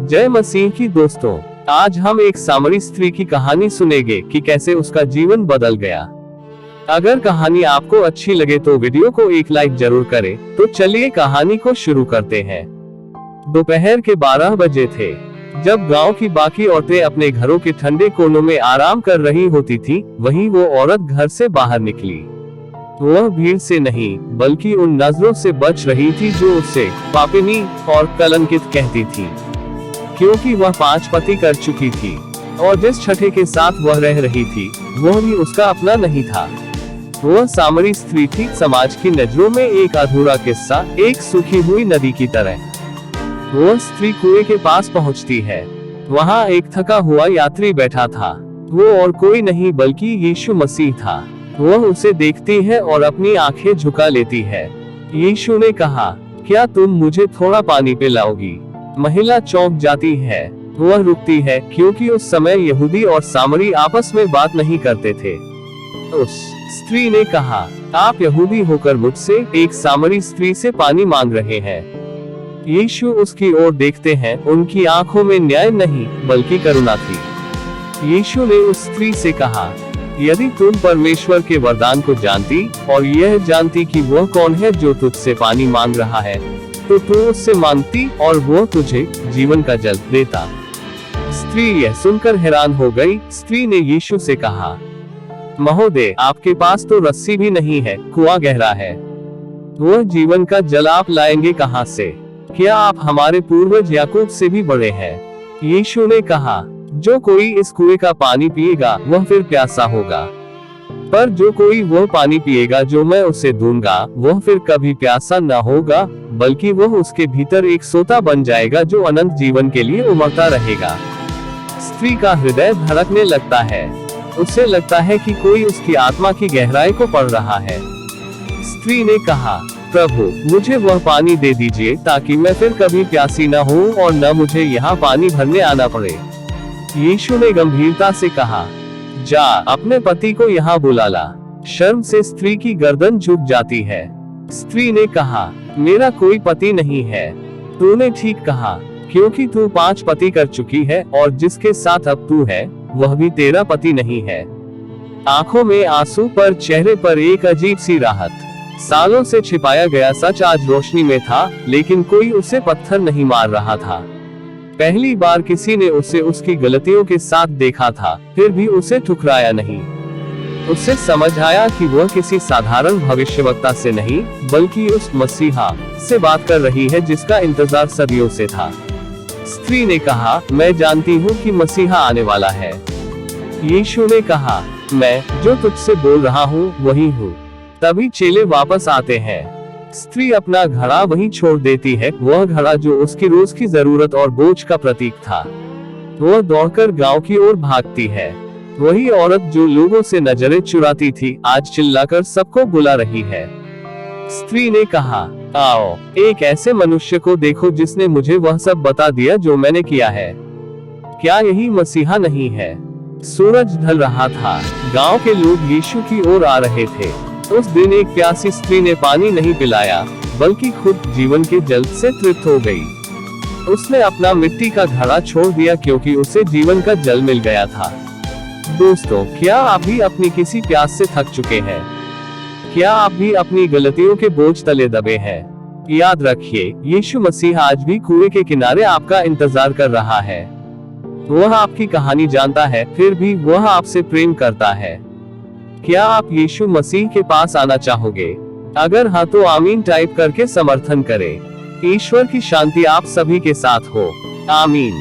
जय मसीह की दोस्तों, आज हम एक सामरी स्त्री की कहानी सुनेंगे कि कैसे उसका जीवन बदल गया। अगर कहानी आपको अच्छी लगे तो वीडियो को एक लाइक जरूर करें। तो चलिए कहानी को शुरू करते हैं। दोपहर के 12 बजे थे जब गांव की बाकी औरतें अपने घरों के ठंडे कोनों में आराम कर रही होती थी, वहीं वो औरत घर से बाहर निकली। वह भीड़ से नहीं बल्कि उन नजरों से बच रही थी जो उसे पापिनी और कलंकित कहती थी, क्योंकि वह 5 पति कर चुकी थी और जिस छठे के साथ वह रह रही थी वह भी उसका अपना नहीं था। वह सामरी स्त्री थी, समाज की नजरों में एक अधूरा किस्सा, एक सूखी हुई नदी की तरह। वह स्त्री कुएं के पास पहुंचती है। वहां एक थका हुआ यात्री बैठा था। वो और कोई नहीं बल्कि यीशु मसीह था। वह उसे देखती है और अपनी आंखें झुका लेती है। यीशु ने कहा, क्या तुम मुझे थोड़ा पानी पिलाओगी? महिला चौंक जाती है। वह रुकती है क्योंकि उस समय यहूदी और सामरी आपस में बात नहीं करते थे। उस स्त्री ने कहा, आप यहूदी होकर मुझसे, एक सामरी स्त्री से पानी मांग रहे हैं। यीशु उसकी ओर देखते हैं। उनकी आंखों में न्याय नहीं बल्कि करुणा थी। यीशु ने उस स्त्री से कहा, यदि तुम परमेश्वर के वरदान को जानती और यह जानती कि वह कौन है जो तुझसे पानी मांग रहा है, तो तू उससे मांगती और वो तुझे जीवन का जल देता। स्त्री यह सुनकर हैरान हो गई। स्त्री ने यीशु से कहा, महोदय, आपके पास तो रस्सी भी नहीं है, कुआं गहरा है। वह जीवन का जल आप लाएंगे कहां से? क्या आप हमारे पूर्वज याकूब से भी बड़े हैं? यीशु ने कहा, जो कोई इस कुएं का पानी पिएगा वह फिर प्यासा होगा, पर जो कोई वह पानी पिएगा जो मैं उसे दूंगा वह फिर कभी प्यासा न होगा, बल्कि वह उसके भीतर एक सोता बन जाएगा जो अनंत जीवन के लिए उमड़ता रहेगा। स्त्री का हृदय धड़कने लगता है। उसे लगता है कि कोई उसकी आत्मा की गहराई को पढ़ रहा है। स्त्री ने कहा, प्रभु, मुझे वह पानी दे दीजिए ताकि मैं फिर कभी प्यासी न हूँ और न मुझे यहाँ पानी भरने आना पड़े। यीशु ने गंभीरता से कहा, जा अपने पति को यहाँ बुला ला। शर्म से स्त्री की गर्दन झुक जाती है। स्त्री ने कहा, मेरा कोई पति नहीं है। तूने ठीक कहा, क्योंकि तू 5 पति कर चुकी है और जिसके साथ अब तू है वह भी तेरा पति नहीं है। आंखों में आंसू पर चेहरे पर एक अजीब सी राहत। सालों से छिपाया गया सच आज रोशनी में था, लेकिन कोई उसे पत्थर नहीं मार रहा था। पहली बार किसी ने उसे उसकी गलतियों के साथ देखा था, फिर भी उसे ठुकराया नहीं। उसे समझ आया कि वह किसी साधारण भविष्यवक्ता से नहीं बल्कि उस मसीहा से बात कर रही है जिसका इंतजार सदियों से था। स्त्री ने कहा, मैं जानती हूँ कि मसीहा आने वाला है। यीशु ने कहा, मैं जो तुझसे बोल रहा हूँ वही हूँ। तभी चेले वापस आते हैं। स्त्री अपना घड़ा वहीं छोड़ देती है, वह घड़ा जो उसकी रोज की जरूरत और बोझ का प्रतीक था। वह दौड़कर गांव की ओर भागती है। वही औरत जो लोगों से नजरें चुराती थी आज चिल्लाकर सबको बुला रही है। स्त्री ने कहा, आओ, एक ऐसे मनुष्य को देखो जिसने मुझे वह सब बता दिया जो मैंने किया है। क्या यही मसीहा नहीं है? सूरज ढल रहा था। गांव के लोग यीशु की ओर आ रहे थे। उस दिन एक प्यासी स्त्री ने पानी नहीं पिलाया बल्कि खुद जीवन के जल से तृप्त हो गई। उसने अपना मिट्टी का घड़ा छोड़ दिया क्योंकि उसे जीवन का जल मिल गया था। दोस्तों, क्या आप भी अपनी किसी प्यास से थक चुके हैं? क्या आप भी अपनी गलतियों के बोझ तले दबे हैं? याद रखिए, यीशु मसीह आज भी कुएं के किनारे आपका इंतजार कर रहा है। वह आपकी कहानी जानता है, फिर भी वह आपसे प्रेम करता है। क्या आप यीशु मसीह के पास आना चाहोगे? अगर हाँ तो आमीन टाइप करके समर्थन करें। ईश्वर की शांति आप सभी के साथ हो। आमीन।